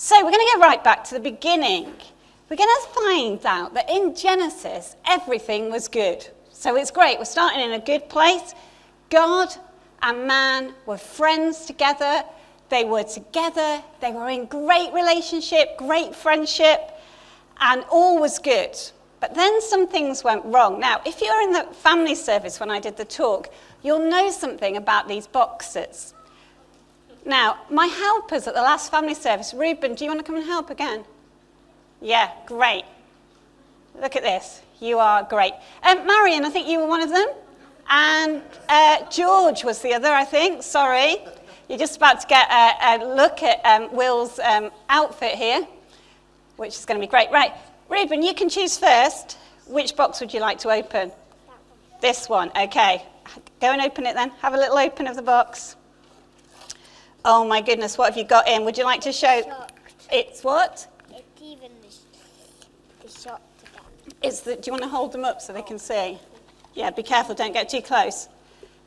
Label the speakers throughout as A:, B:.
A: So we're going to get right back to the beginning. We're going to find out that in Genesis, everything was good. So it's great. We're starting in a good place. God and man were friends together. They were together. They were in great relationship, great friendship, and all was good. But then some things went wrong. Now, if you're in the family service when I did the talk, you'll know something about these boxes. Now, my helpers at the last family service, Reuben, do you want to come and help again? Yeah, great. Look at this. You are great. Marion, I think you were one of them. And George was the other, I think. Sorry. You're just about to get a look at Will's outfit here, which is going to be great. Right, Reuben, you can choose first. Which box would you like to open? This one. Okay. Go and open it then. Have a little open of the box. Oh my goodness, what have you got in? Would you like to show?
B: Shocked.
A: It's what?
B: It's even the shot
A: Do you want to hold them up so they can see? Yeah, be careful, don't get too close.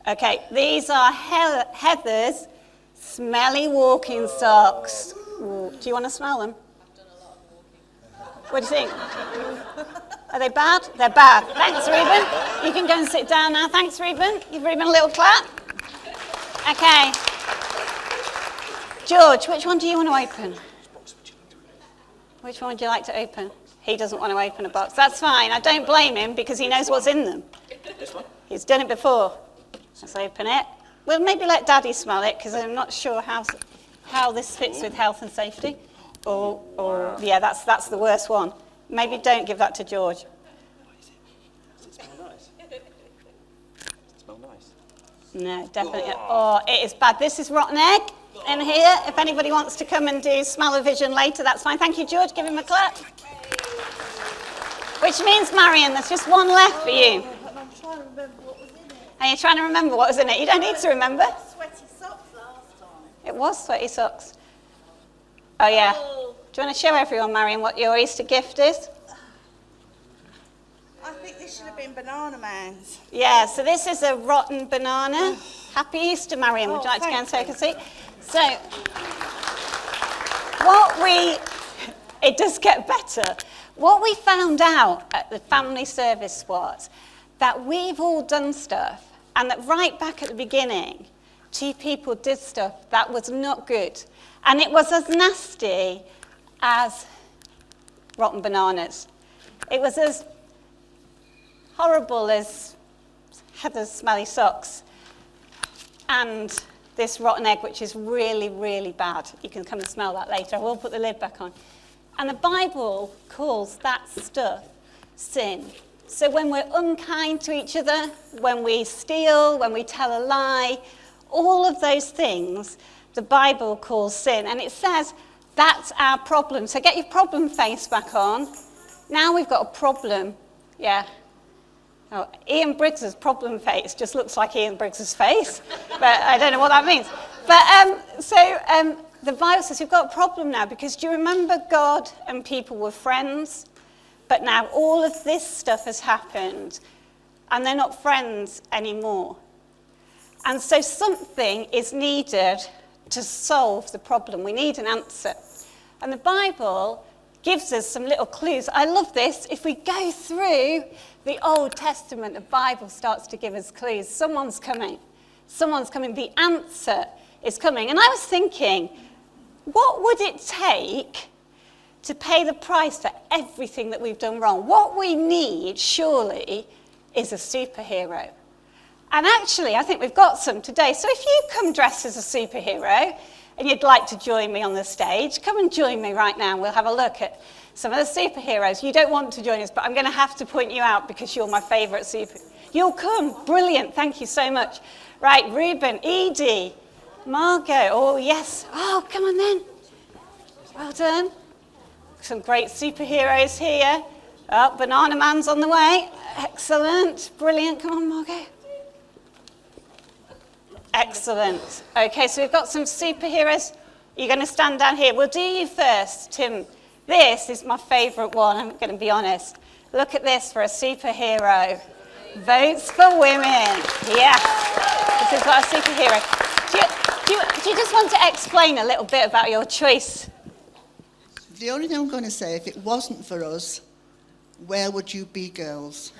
A: Okay, these are Heather's smelly walking socks. Ooh, do you want to smell them?
C: I've done a lot of walking.
A: What do you think? Are they bad? They're bad. Thanks, Reuben. You can go and sit down now. Thanks, Reuben. Give Reuben a little clap. Okay. George, which one do you want to open? Which one would you like to open? He doesn't want to open a box. That's fine. I don't blame him because he knows what's in them.
D: This one?
A: He's done it before. Let's open it. We'll maybe let Daddy smell it because I'm not sure how this fits with health and safety. Or yeah, that's the worst one. Maybe don't give that to George.
D: Does it smell nice? Does it smell nice?
A: No, definitely. Oh, it is bad. This is rotten egg in here. If anybody wants to come and do smell-o-vision later, that's fine. Thank you, George. Give him a clap. Which means, Marion, there's just one left for you.
C: I'm trying to remember what was in it.
A: And you're trying to remember what was in it. You don't need to remember.
C: Sweaty socks last time.
A: It was sweaty socks. Oh, yeah. Do you want to show everyone, Marion, what your Easter gift is?
C: I think this should have been Banana Man's.
A: Yeah, so this is a rotten banana. Happy Easter, Marion. Would you like to go and take a seat? So, it does get better. What we found out at the family service was that we've all done stuff, and that right back at the beginning, two people did stuff that was not good. And it was as nasty as rotten bananas. It was as horrible as Heather's smelly socks and this rotten egg, which is really, really bad. You can come and smell that later. I will put the lid back on. And the Bible calls that stuff sin. So when we're unkind to each other, when we steal, when we tell a lie, all of those things, the Bible calls sin. And it says that's our problem. So get your problem face back on. Now we've got a problem. Yeah. Oh, Ian Briggs's problem face just looks like Ian Briggs's face, but I don't know what that means. But the Bible says we've got a problem now because do you remember God and people were friends? But now all of this stuff has happened and they're not friends anymore. And so something is needed to solve the problem. We need an answer. And the Bible gives us some little clues. I love this. If we go through the Old Testament, the Bible starts to give us clues. Someone's coming. Someone's coming. The answer is coming. And I was thinking, what would it take to pay the price for everything that we've done wrong? What we need, surely, is a superhero. And actually, I think we've got some today. So if you come dressed as a superhero and you'd like to join me on the stage, come and join me right now. We'll have a look at some of the superheroes. You don't want to join us, but I'm going to have to point you out because you're my favourite superhero. You'll come. Brilliant. Thank you so much. Right, Reuben, Edie, Margot. Oh, yes. Oh, come on then. Well done. Some great superheroes here. Oh, Banana Man's on the way. Excellent. Brilliant. Come on, Margot. Excellent. Okay, so we've got some superheroes. You're going to stand down here. We'll do you first, Tim. This is my favourite one, I'm going to be honest. Look at this for a superhero. Votes for women. Yes. This is what a superhero. Do you just want to explain a little bit about your choice?
C: The only thing I'm going to say, if it wasn't for us, where would you be, girls?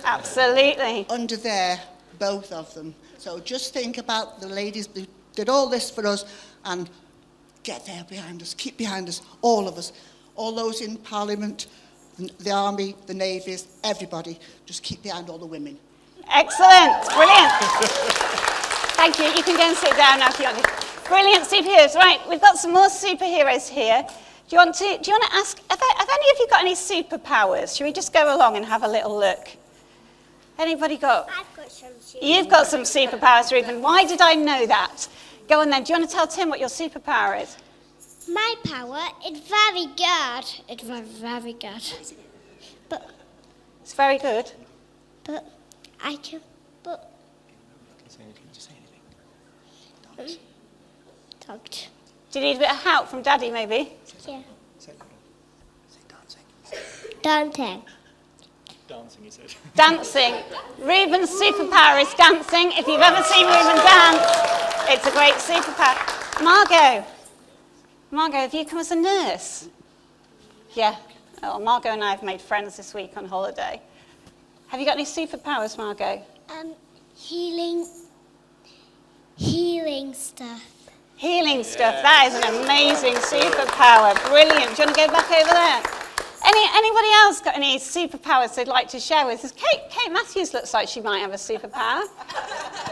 A: Absolutely.
C: Under there, both of them. So just think about the ladies who did all this for us, and get there behind us, keep behind us, all of us. All those in Parliament, the Army, the Navies, everybody. Just keep behind all the women.
A: Excellent. Brilliant. Thank you. You can go and sit down now if you want to. Brilliant superheroes. Right, we've got some more superheroes here. Do you want to ask, have any of you got any superpowers? Should we just go along and have a little look? Anybody got?
B: I've got some
A: You've got some superpowers, Reuben. Why did I know that? Go on then. Do you want to tell Tim what your superpower is?
B: My power is very good. It's very good. But
A: It's very good.
B: I can. But
D: Just say anything.
B: talked.
A: Do you need a bit of help from Daddy, maybe?
B: Yeah.
D: Say dancing.
B: Dancing.
D: Dancing, he said.
A: Dancing. Reuben's superpower is dancing. If you've ever seen Reuben dance, it's a great superpower. Margot, have you come as a nurse? Yeah. Oh, Margot and I have made friends this week on holiday. Have you got any superpowers, Margot?
B: Healing stuff.
A: Healing stuff. That is an amazing superpower. Brilliant. Do you want to go back over there? Anybody else got any superpowers they'd like to share with us? Kate Matthews looks like she might have a superpower.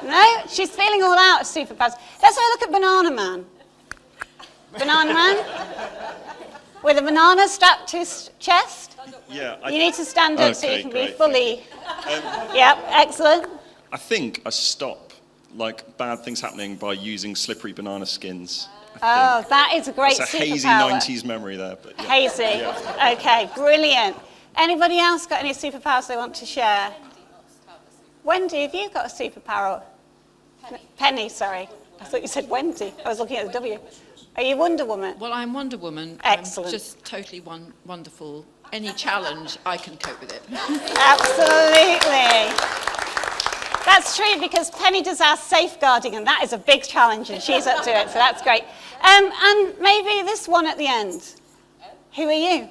A: No? She's feeling all out of superpowers. Let's have a look at Banana Man. Banana Man? With a banana strapped to his chest?
E: Yeah.
A: You need to stand up so you
E: Okay,
A: can be
E: great.
A: fully... Yep, excellent.
E: I think I stop bad things happening by using slippery banana skins.
A: Oh, that is a great
E: It's a
A: superpower.
E: hazy 90s memory there. But yeah.
A: Hazy.
E: Yeah.
A: Okay, brilliant. Anybody else got any superpowers they want to share? Wendy, have you got a superpower? Penny, sorry. I thought you said Wendy. I was looking at the W. Are you Wonder Woman?
F: Well, I'm Wonder Woman.
A: Excellent.
F: I'm just totally wonderful. Any challenge, I can cope with it.
A: Absolutely. That's true because Penny does our safeguarding and that is a big challenge and she's up to it, so that's great. And maybe this one at the end. Who are you?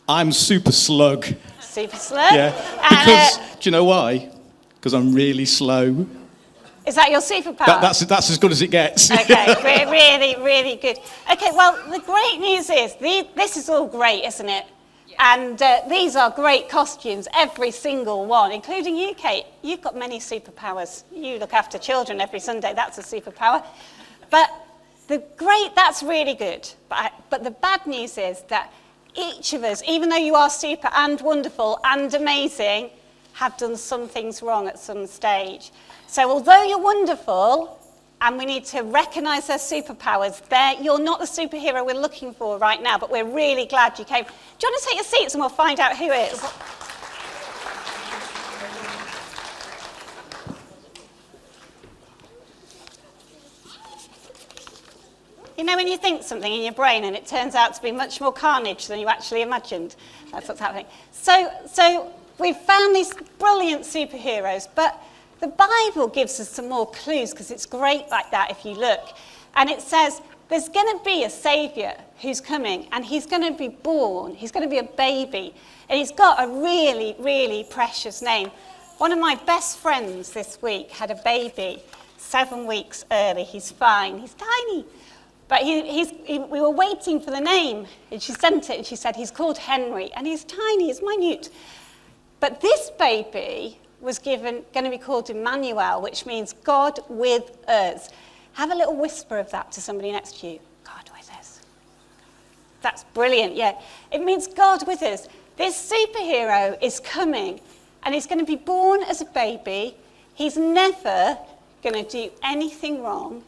G: I'm Super Slug.
A: Super Slug?
G: Yeah.
A: And,
G: Because, do you know why? Because I'm really slow.
A: is that your superpower?
G: That's as good as it gets.
A: Okay, really, really good. Okay, well, the great news is, this is all great, isn't it? And these are great costumes, every single one, including you, Kate. You've got many superpowers. You look after children every Sunday, that's a superpower. But that's really good. But the bad news is that each of us, even though you are super and wonderful and amazing, have done some things wrong at some stage. So although you're wonderful, and we need to recognise their superpowers, you're not the superhero we're looking for right now, but we're really glad you came. Do you want to take your seats and we'll find out who it is? You know when you think something in your brain and it turns out to be much more carnage than you actually imagined? That's what's happening. So we've found these brilliant superheroes, but the Bible gives us some more clues because it's great like that if you look. And it says there's going to be a saviour who's coming and he's going to be born. He's going to be a baby. And he's got a really, really precious name. One of my best friends this week had a baby 7 weeks early. He's fine. He's tiny. But we were waiting for the name. And she sent it and she said, he's called Henry. And he's tiny. He's minute. But this baby was going to be called Emmanuel, which means God with us. Have a little whisper of that to somebody next to you. God with us. That's brilliant, yeah. It means God with us. This superhero is coming, and he's going to be born as a baby. He's never going to do anything wrong.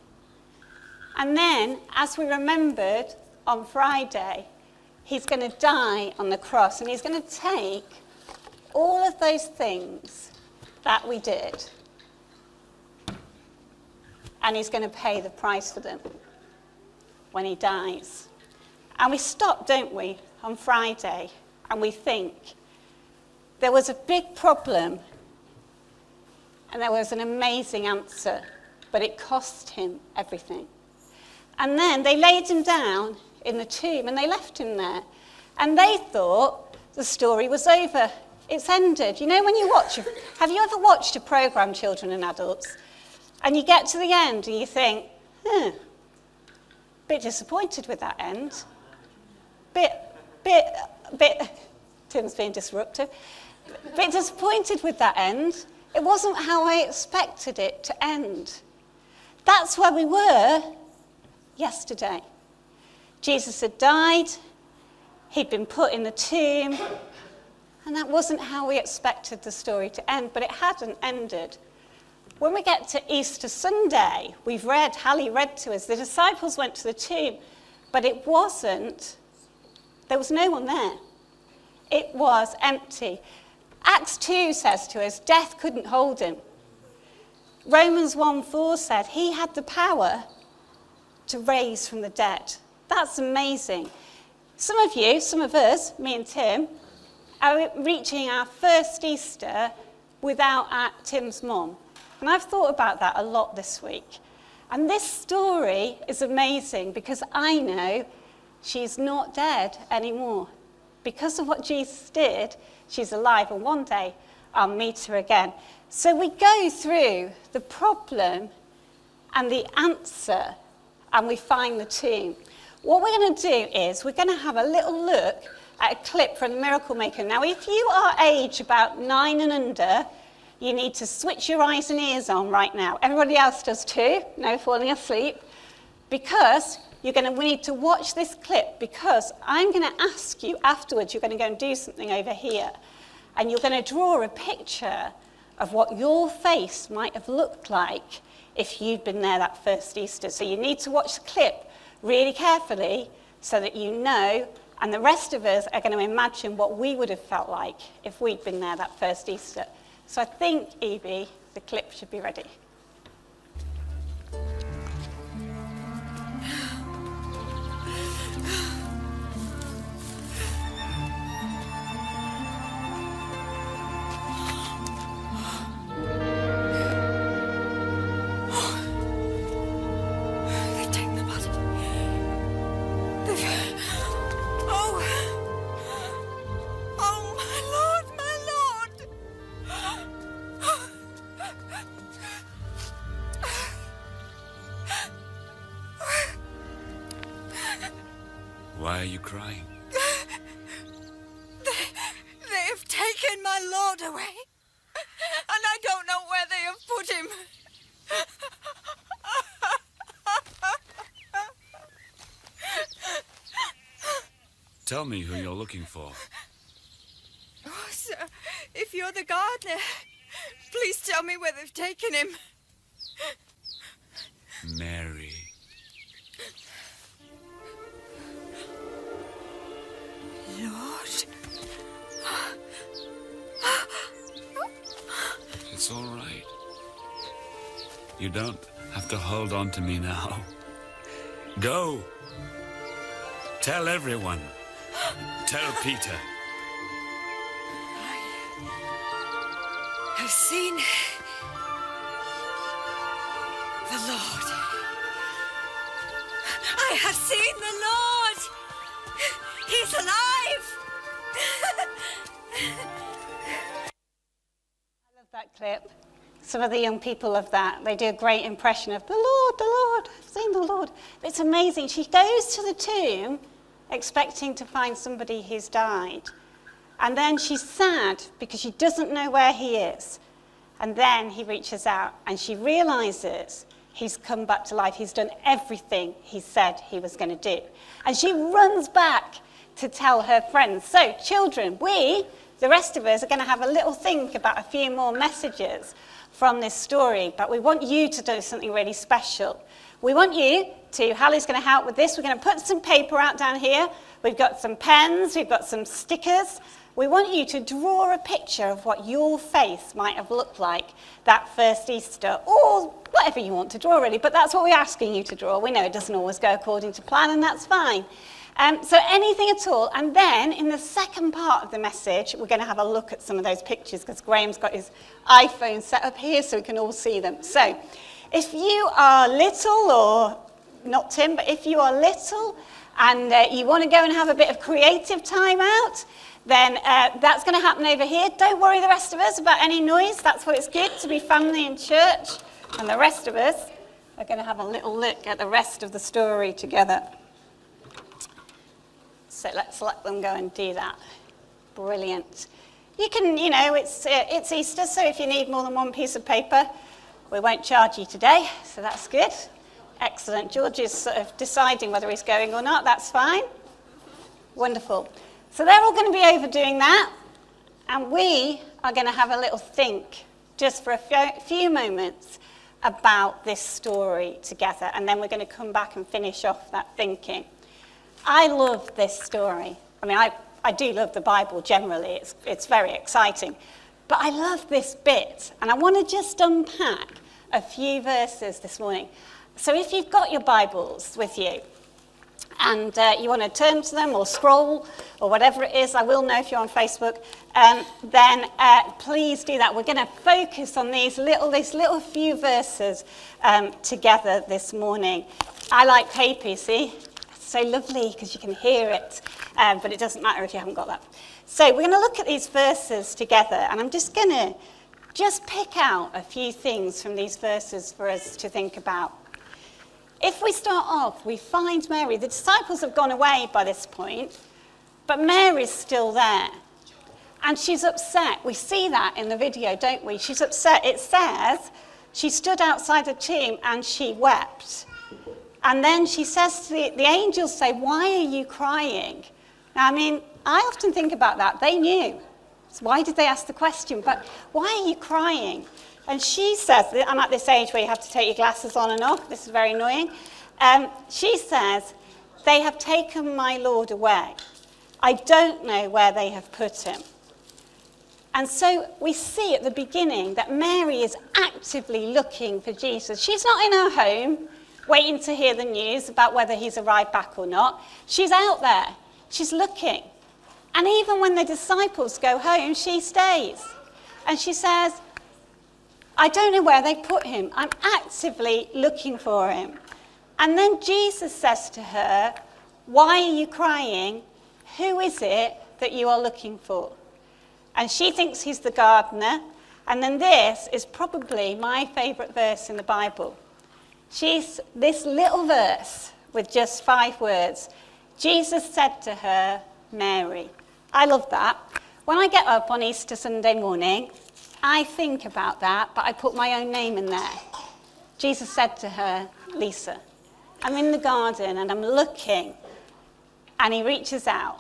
A: And then, as we remembered on Friday, he's going to die on the cross, and he's going to take all of those things that we did, and he's going to pay the price for them when he dies. And we stop, don't we, on Friday, and we think there was a big problem and there was an amazing answer, but it cost him everything. And then they laid him down in the tomb, and they left him there. And they thought the story was over. It's ended. You know when you have you ever watched a programme, children and adults, and you get to the end and you think, bit disappointed with that end. Bit, Tim's being disruptive. Bit disappointed with that end. It wasn't how I expected it to end. That's where we were yesterday. Jesus had died. He'd been put in the tomb. And that wasn't how we expected the story to end, but it hadn't ended. When we get to Easter Sunday, Hallie read to us, the disciples went to the tomb, but there was no one there. It was empty. Acts 2 says to us, death couldn't hold him. Romans 1:4 said he had the power to raise from the dead. That's amazing. Some of us, me and Tim, are reaching our first Easter without Tim's mum. And I've thought about that a lot this week. And this story is amazing because I know she's not dead anymore. Because of what Jesus did, she's alive, and one day I'll meet her again. So we go through the problem and the answer, and we find the tomb. What we're going to do is we're going to have a little look at a clip from the Miracle Maker. Now, if you are age about 9 and under, you need to switch your eyes and ears on right now. Everybody else does too. No falling asleep. Because we need to watch this clip, because I'm going to ask you afterwards, you're going to go and do something over here, and you're going to draw a picture of what your face might have looked like if you'd been there that first Easter. So you need to watch the clip really carefully so that you know, and the rest of us are going to imagine what we would have felt like if we'd been there that first Easter. So I think, Evie, the clip should be ready.
H: Why are you crying?
I: They have taken my Lord away, and I don't know where they have put him.
H: Tell me who you're looking for.
I: Oh, sir, if you're the gardener, please tell me where they've taken him.
H: Mary.
I: Lord.
H: It's all right. You don't have to hold on to me now. Go. Tell everyone. Tell Peter.
I: I've seen the Lord. I have seen the Lord. He's alive.
A: I love that clip. Some of the young people love that. They do a great impression of the Lord, I've seen the Lord. It's amazing. She goes to the tomb expecting to find somebody who's died. And then she's sad because she doesn't know where he is. And then he reaches out and she realizes he's come back to life. He's done everything he said he was going to do. And she runs back to tell her friends. So, children, the rest of us, are going to have a little think about a few more messages from this story, but we want you to do something really special. We want you to, Hallie's going to help with this, we're going to put some paper out down here, we've got some pens, we've got some stickers. We want you to draw a picture of what your face might have looked like that first Easter, or whatever you want to draw really, but that's what we're asking you to draw. We know it doesn't always go according to plan, and that's fine. So anything at all, and then in the second part of the message, we're going to have a look at some of those pictures because Graham's got his iPhone set up here so we can all see them. So if you are little, or not Tim, but if you are little and you want to go and have a bit of creative time out, then that's going to happen over here. Don't worry the rest of us about any noise. That's what it's good to be family in church. And the rest of us are going to have a little look at the rest of the story together. So let's let them go and do that. Brilliant. You can, it's Easter, so if you need more than one piece of paper, we won't charge you today, so that's good. Excellent. George is sort of deciding whether he's going or not. That's fine. Wonderful. So they're all going to be over doing that, and we are going to have a little think just for a few moments about this story together, and then we're going to come back and finish off that thinking. I love this story. I mean, I do love the Bible generally. It's very exciting. But I love this bit, and I want to just unpack a few verses this morning. So if you've got your Bibles with you, and you want to turn to them or scroll or whatever it is, I will know if you're on Facebook, then please do that. We're going to focus on these little few verses together this morning. I like paper, you see. It's so lovely because you can hear it, but it doesn't matter if you haven't got that. So we're going to look at these verses together, and I'm just going to pick out a few things from these verses for us to think about. If we start off, we find Mary. The disciples have gone away by this point, but Mary's still there. And she's upset. We see that in the video, don't we? She's upset. It says she stood outside the tomb and she wept. And then she says to the angels say, "Why are you crying?" Now, I mean, I often think about that. They knew. So why did they ask the question? But why are you crying? And she says, I'm at this age where you have to take your glasses on and off. This is very annoying. She says, "They have taken my Lord away. I don't know where they have put him." And so we see at the beginning that Mary is actively looking for Jesus. She's not in her home waiting to hear the news about whether he's arrived back or not. She's out there. She's looking. And even when the disciples go home, she stays. And she says, "I don't know where they put him. I'm actively looking for him." And then Jesus says to her, "Why are you crying? Who is it that you are looking for?" And she thinks he's the gardener. And then this is probably my favourite verse in the Bible. This little verse with just 5 words. Jesus said to her, "Mary." I love that. When I get up on Easter Sunday morning, I think about that, but I put my own name in there. Jesus said to her, "Lisa." I'm in the garden and I'm looking, and he reaches out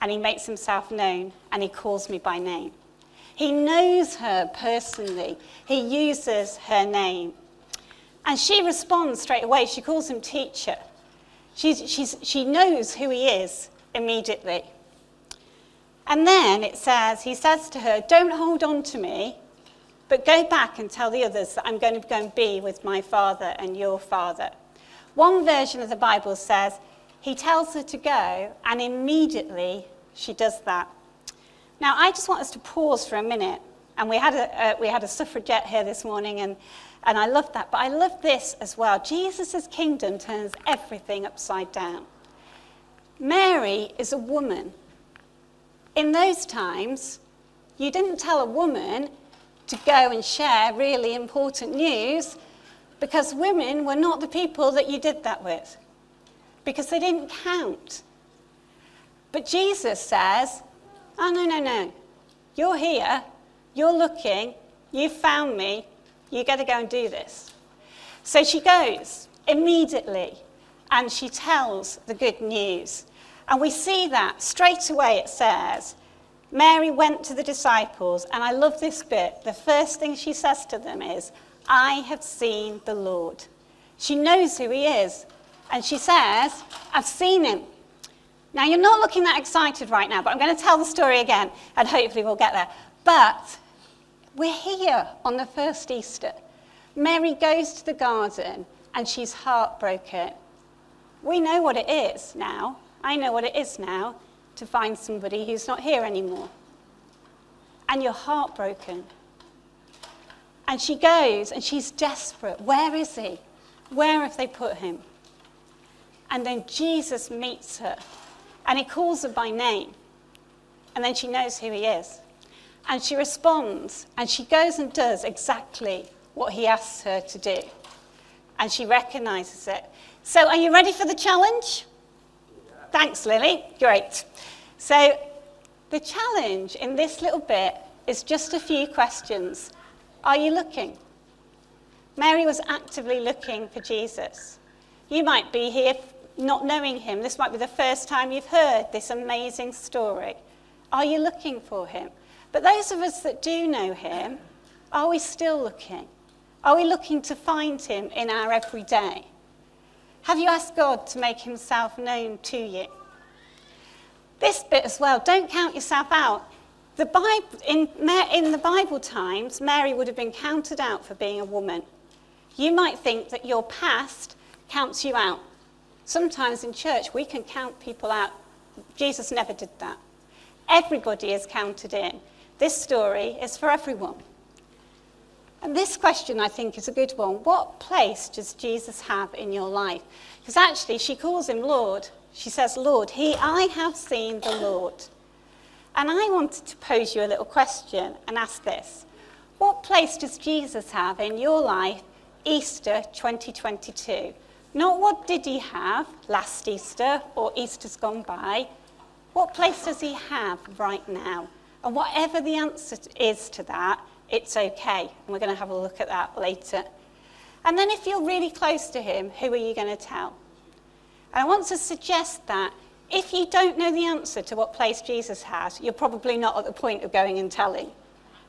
A: and he makes himself known and he calls me by name. He knows her personally. He uses her name. And she responds straight away. She calls him teacher. She knows who he is immediately. And then it says, he says to her, "Don't hold on to me, but go back and tell the others that I'm going to go and be with my Father and your Father." One version of the Bible says, he tells her to go, and immediately she does that. Now, I just want us to pause for a minute. And we had a suffragette here this morning, and I love that. But I love this as well. Jesus' kingdom turns everything upside down. Mary is a woman. In those times, you didn't tell a woman to go and share really important news, because women were not the people that you did that with, because they didn't count. But Jesus says, "Oh, no. You're here. You're looking. You found me. You got to go and do this." So she goes immediately, and she tells the good news. And we see that straight away. It says, Mary went to the disciples, and I love this bit. The first thing she says to them is, "I have seen the Lord." She knows who he is, and she says, "I've seen him." Now, you're not looking that excited right now, but I'm going to tell the story again, and hopefully we'll get there. But we're here on the first Easter. Mary goes to the garden, and she's heartbroken. We know what it is now. I know what it is now to find somebody who's not here anymore. And you're heartbroken. And she goes, and she's desperate. Where is he? Where have they put him? And then Jesus meets her, and he calls her by name. And then she knows who he is. And she responds, and she goes and does exactly what he asks her to do. And she recognizes it. So are you ready for the challenge? Thanks, Lily. Great. So the challenge in this little bit is just a few questions. Are you looking? Mary was actively looking for Jesus. You might be here not knowing him. This might be the first time you've heard this amazing story. Are you looking for him? But those of us that do know him, are we still looking? Are we looking to find him in our everyday? Have you asked God to make himself known to you? This bit as well, don't count yourself out. In the Bible times, Mary would have been counted out for being a woman. You might think that your past counts you out. Sometimes in church, we can count people out. Jesus never did that. Everybody is counted in. This story is for everyone. And this question, I think, is a good one. What place does Jesus have in your life? Because actually, she calls him Lord. She says, Lord, I have seen the Lord. And I wanted to pose you a little question and ask this. What place does Jesus have in your life, Easter 2022? Not what did he have last Easter or Easter's gone by. What place does he have right now? And whatever the answer is to that, it's okay. And we're going to have a look at that later. And then if you're really close to him, who are you going to tell? And I want to suggest that if you don't know the answer to what place Jesus has, you're probably not at the point of going and telling.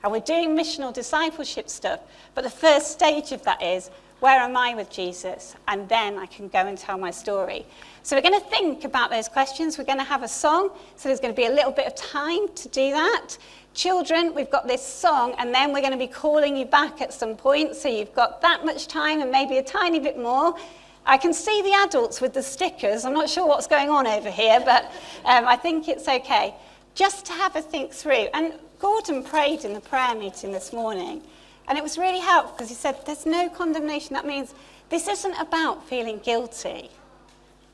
A: And we're doing missional discipleship stuff, but the first stage of that is, where am I with Jesus? And then I can go and tell my story. So we're going to think about those questions. We're going to have a song, so there's going to be a little bit of time to do that. Children, we've got this song, and then we're going to be calling you back at some point, so you've got that much time and maybe a tiny bit more. I can see the adults with the stickers. I'm not sure what's going on over here, but I think it's okay. Just to have a think through. And Gordon prayed in the prayer meeting this morning, and it was really helpful because he said, there's no condemnation. That means this isn't about feeling guilty.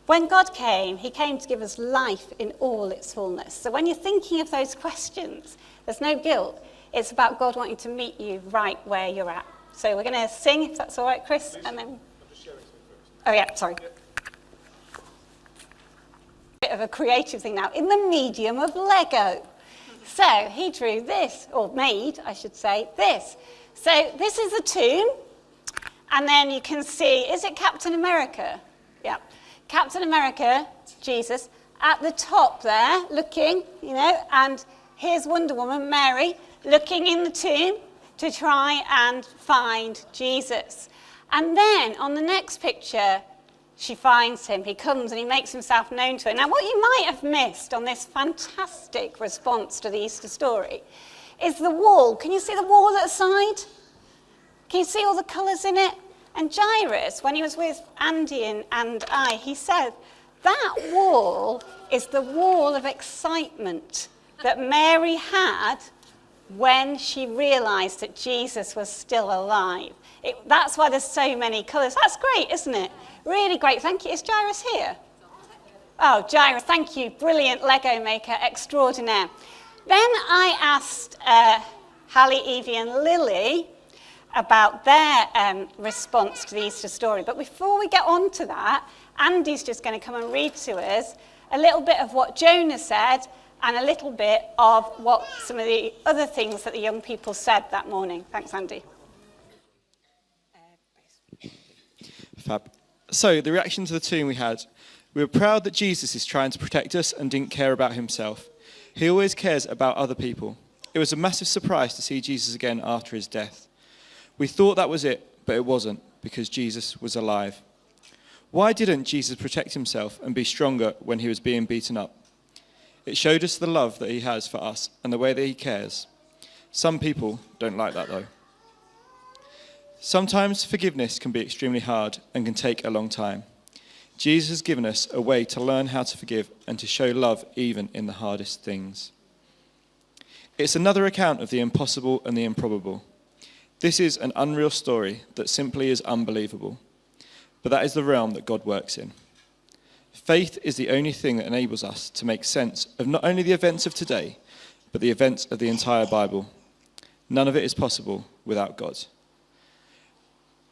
A: When God came, he came to give us life in all its fullness. So when you're thinking of those questions, there's no guilt. It's about God wanting to meet you right where you're at. So we're going to sing, if that's all right, Chris, and then... Oh, yeah, sorry. Bit of a creative thing now, in the medium of Lego. So he drew this, or made, I should say, this. So this is a tomb, and then you can see, is it Captain America? Yeah. Captain America, Jesus, at the top there, looking, and here's Wonder Woman, Mary, looking in the tomb to try and find Jesus. And then on the next picture, she finds him. He comes and he makes himself known to her. Now, what you might have missed on this fantastic response to the Easter story is the wall. Can you see the wall at the side? Can you see all the colours in it? And Jairus, when he was with Andy and I, he said, that wall is the wall of excitement that Mary had when she realised that Jesus was still alive. That's why there's so many colours. That's great, isn't it? Really great. Thank you. Is Jairus here? Oh, Jairus, thank you. Brilliant Lego maker extraordinaire. Then I asked Hallie, Evie and Lily about their response to the Easter story. But before we get on to that, Andy's just going to come and read to us a little bit of what Jonah said and a little bit of what some of the other things that the young people said that morning. Thanks, Andy.
G: Fab. So, the reaction to the tomb we had. We were proud that Jesus is trying to protect us and didn't care about himself. He always cares about other people. It was a massive surprise to see Jesus again after his death. We thought that was it, but it wasn't, because Jesus was alive. Why didn't Jesus protect himself and be stronger when he was being beaten up? It showed us the love that he has for us and the way that he cares. Some people don't like that, though. Sometimes forgiveness can be extremely hard and can take a long time. Jesus has given us a way to learn how to forgive and to show love even in the hardest things. It's another account of the impossible and the improbable. This is an unreal story that simply is unbelievable. But that is the realm that God works in. Faith is the only thing that enables us to make sense of not only the events of today, but the events of the entire Bible. None of it is possible without God.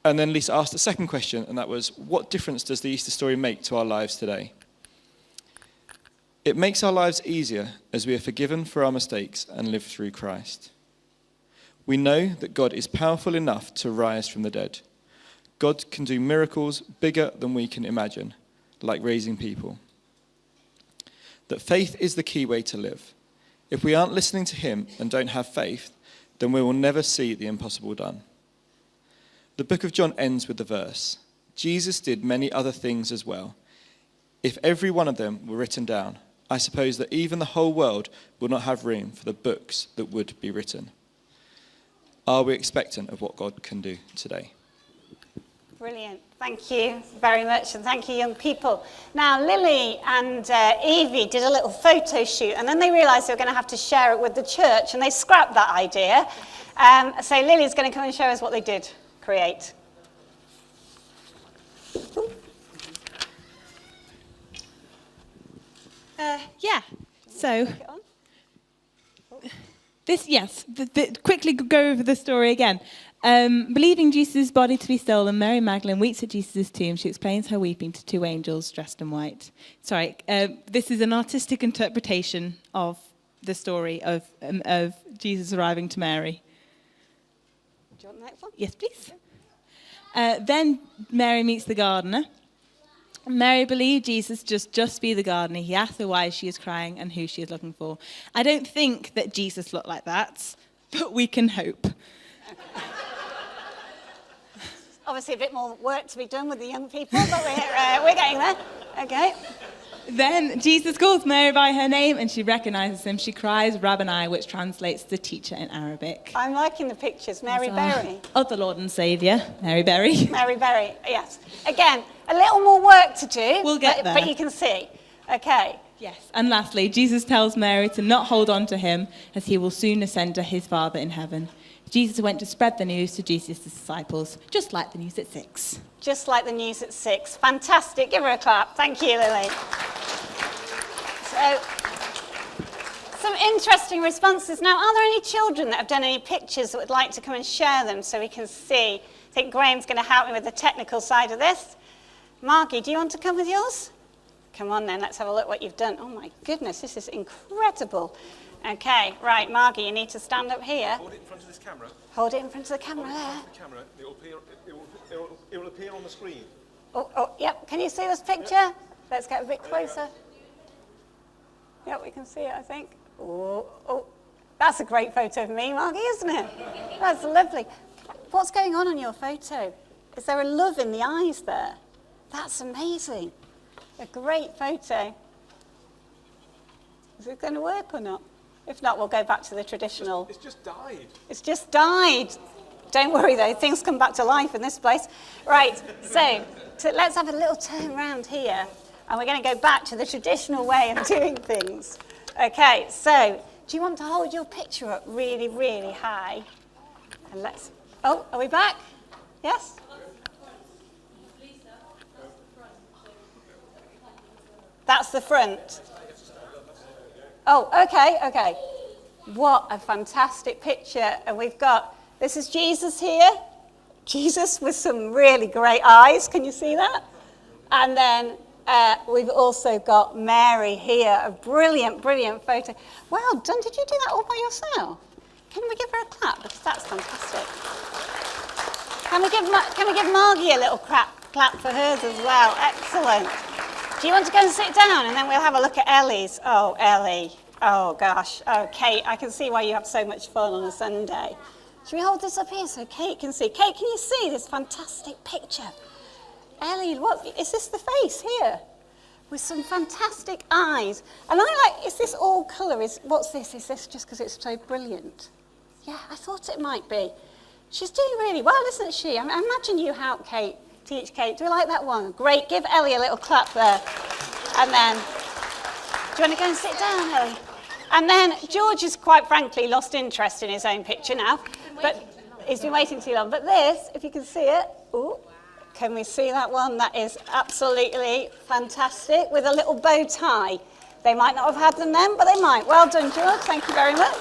G: And then Lisa asked a second question, and that was, what difference does the Easter story make to our lives today? It makes our lives easier as we are forgiven for our mistakes and live through Christ. We know that God is powerful enough to rise from the dead. God can do miracles bigger than we can imagine, like raising people. That faith is the key way to live. If we aren't listening to him and don't have faith, then we will never see the impossible done. The book of John ends with the verse, Jesus did many other things as well. If every one of them were written down, I suppose that even the whole world would not have room for the books that would be written. Are we expectant of what God can do today?
A: Brilliant. Thank you very much, and thank you, young people. Now, Lily and Evie did a little photo shoot, and then they realised they were going to have to share it with the church, and they scrapped that idea. So Lily's going to come and show us what they did create.
J: So this, quickly go over the story again. Believing Jesus' body to be stolen, Mary Magdalene weeps at Jesus' tomb. She explains her weeping to two angels dressed in white. This is an artistic interpretation of the story of Jesus arriving to Mary.
A: Do you want the next one?
J: Yes, please. Then Mary meets the gardener. Mary believed Jesus just be the gardener. He asked her why she is crying and who she is looking for. I don't think that Jesus looked like that, but we can hope.
A: Obviously a bit more work to be done with the young people, but we're getting there. Okay.
J: Then Jesus calls Mary by her name and she recognizes him. She cries, Rabboni, which translates to teacher in Arabic.
A: I'm liking the pictures. Mary Berry.
J: Of the Lord and Saviour, Mary Berry.
A: Mary Berry, yes. Again, a little more work to do.
J: We'll get there.
A: But you can see. Okay.
J: Yes. And lastly, Jesus tells Mary to not hold on to him, as he will soon ascend to his Father in heaven. Jesus went to spread the news to Jesus' disciples, just like the news at 6.
A: Just like the news at 6. Fantastic. Give her a clap. Thank you, Lily. So, some interesting responses. Now, are there any children that have done any pictures that would like to come and share them so we can see? I think Graham's going to help me with the technical side of this. Margie, do you want to come with yours? Come on then, let's have a look what you've done. Oh my goodness, this is incredible. Okay, right, Margie, you need to stand up here.
D: Hold it in front of this camera.
A: Hold it in front of the camera there.
D: The camera, it will appear on the screen.
A: Oh, yep, can you see this picture? Let's get a bit closer. Yep, we can see it, I think. Oh, that's a great photo of me, Margie, isn't it? That's lovely. What's going on your photo? Is there a love in the eyes there? That's amazing. A great photo. Is it going to work or not? If not, we'll go back to the traditional.
D: It's just died.
A: It's just died. Don't worry though, things come back to life in this place. Right, so let's have a little turn around here. And we're going to go back to the traditional way of doing things. Okay, so do you want to hold your picture up really, really high? And let's, are we back? Yes? That's the front. Oh, okay. What a fantastic picture. And we've got, this is Jesus here. Jesus with some really great eyes. Can you see that? And then we've also got Mary here. A brilliant, brilliant photo. Well done. Did you do that all by yourself? Can we give her a clap? Because that's fantastic. Can we give Margie a little clap for hers as well? Excellent. Do you want to go and sit down and then we'll have a look at Ellie's? Oh, Ellie. Oh, gosh. Oh, Kate, I can see why you have so much fun on a Sunday. Should we hold this up here so Kate can see? Kate, can you see this fantastic picture? Ellie, is this the face here? With some fantastic eyes. And is this all colour? What's this? Is this just because it's so brilliant? Yeah, I thought it might be. She's doing really well, isn't she? I imagine you help Kate. Teach Kate. Do we like that one? Great. Give Ellie a little clap there. And then, do you want to go and sit down, Ellie? And then George has quite frankly lost interest in his own picture now. But he's been waiting too long. But this, if you can see it, Can we see that one? That is absolutely fantastic, with a little bow tie. They might not have had them then, but they might. Well done, George. Thank you very much.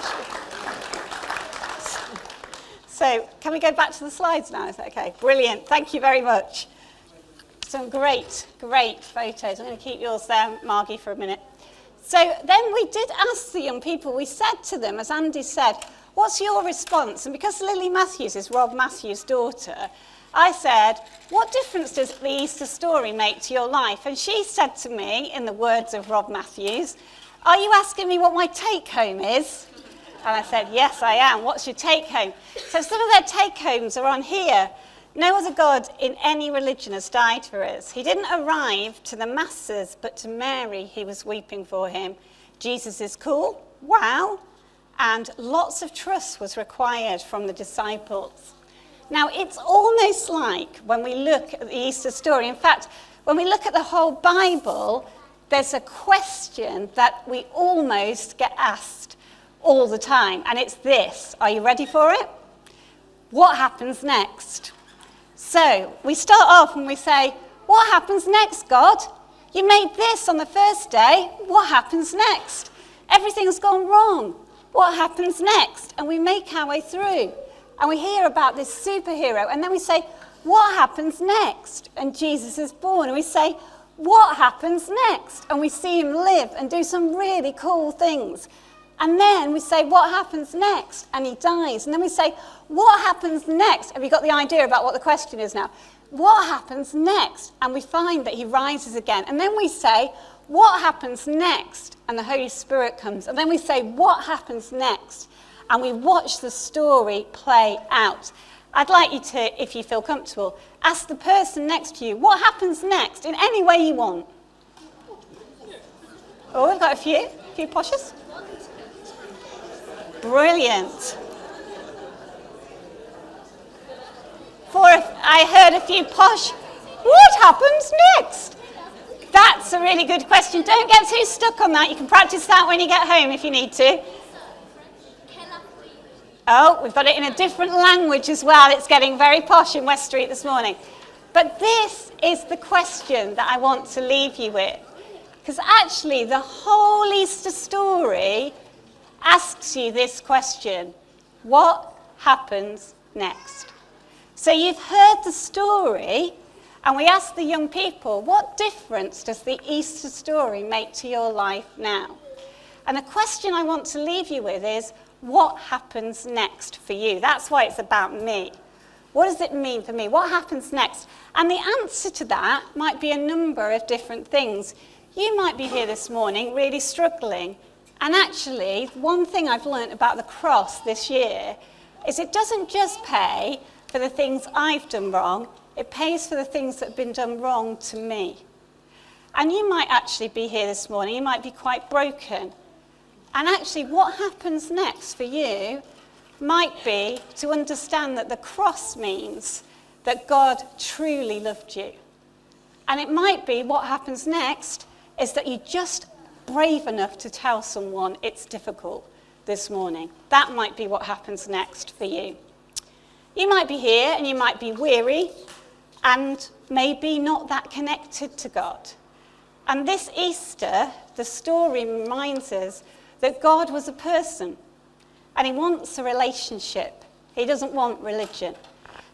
A: So, can we go back to the slides now? Is that okay? Brilliant. Thank you very much. Some great, great photos. I'm going to keep yours there, Margie, for a minute. So then we did ask the young people, we said to them, as Andy said, what's your response? And because Lily Matthews is Rob Matthews' daughter, I said, what difference does the Easter story make to your life? And she said to me, in the words of Rob Matthews, are you asking me what my take-home is? And I said, yes, I am. What's your take-home? So some of their take-homes are on here. No other God in any religion has died for us. He didn't arrive to the masses, but to Mary, he was weeping for him. Jesus is cool. Wow. And lots of trust was required from the disciples. Now, it's almost like when we look at the Easter story, in fact, when we look at the whole Bible, there's a question that we almost get asked all the time, and it's this. Are you ready for it? What happens next? So, we start off and we say, what happens next, God? You made this on the first day. What happens next? Everything's gone wrong. What happens next? And we make our way through. And we hear about this superhero. And then we say, what happens next? And Jesus is born. And we say, what happens next? And we see him live and do some really cool things. And then we say, what happens next? And he dies. And then we say, what happens next? Have you got the idea about what the question is now? What happens next? And we find that he rises again. And then we say, what happens next? And the Holy Spirit comes. And then we say, what happens next? And we watch the story play out. I'd like you to, if you feel comfortable, ask the person next to you, what happens next in any way you want? Oh, we've got a few poshes. Brilliant. I heard a few posh. What happens next? That's a really good question. Don't get too stuck on that. You can practice that when you get home if you need to. Oh, we've got it in a different language as well. It's getting very posh in West Street this morning. But this is the question that I want to leave you with. Because actually, the whole Easter story asks you this question. What happens next? So you've heard the story, and we asked the young people, what difference does the Easter story make to your life now? And the question I want to leave you with is, what happens next for you? That's why it's about me. What does it mean for me? What happens next? And the answer to that might be a number of different things. You might be here this morning really struggling. And actually, one thing I've learned about the cross this year is it doesn't just pay for the things I've done wrong, it pays for the things that have been done wrong to me. And you might actually be here this morning, you might be quite broken. And actually, what happens next for you might be to understand that the cross means that God truly loved you. And it might be what happens next is that you're just brave enough to tell someone it's difficult this morning. That might be what happens next for you. You might be here and you might be weary and maybe not that connected to God. And this Easter, the story reminds us that God was a person and he wants a relationship. He doesn't want religion.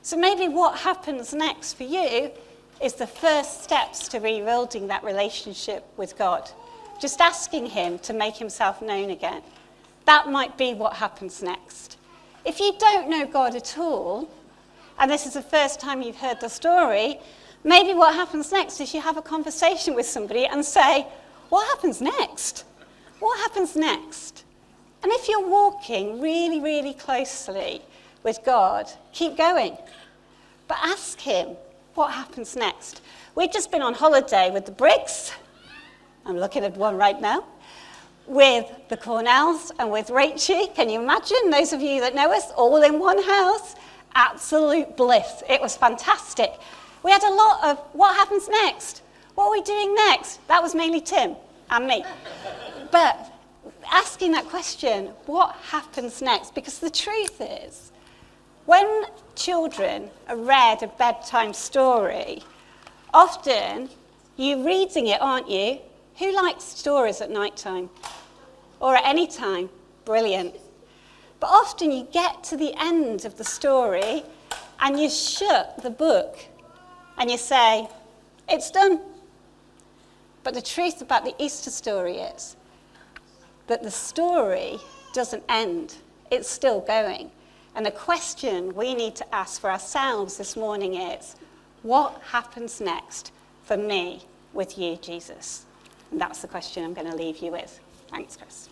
A: So maybe what happens next for you is the first steps to rebuilding that relationship with God. Just asking him to make himself known again. That might be what happens next. If you don't know God at all, and this is the first time you've heard the story, maybe what happens next is you have a conversation with somebody and say, what happens next? What happens next? And if you're walking really, really closely with God, keep going. But ask him, what happens next? We've just been on holiday with the Briggs. I'm looking at one right now. With the Cornells and with Rachie. Can you imagine? Those of you that know us, all in one house. Absolute bliss. It was fantastic. We had a lot of what happens next? What are we doing next? That was mainly Tim and me. But asking that question, what happens next? Because the truth is, When children are read a bedtime story, often you're reading it, aren't you? Who likes stories at night time? Or at any time? Brilliant. But often you get to the end of the story and you shut the book and you say, it's done. But the truth about the Easter story is that the story doesn't end. It's still going. And the question we need to ask for ourselves this morning is, what happens next for me with you, Jesus? And that's the question I'm going to leave you with. Thanks, Chris.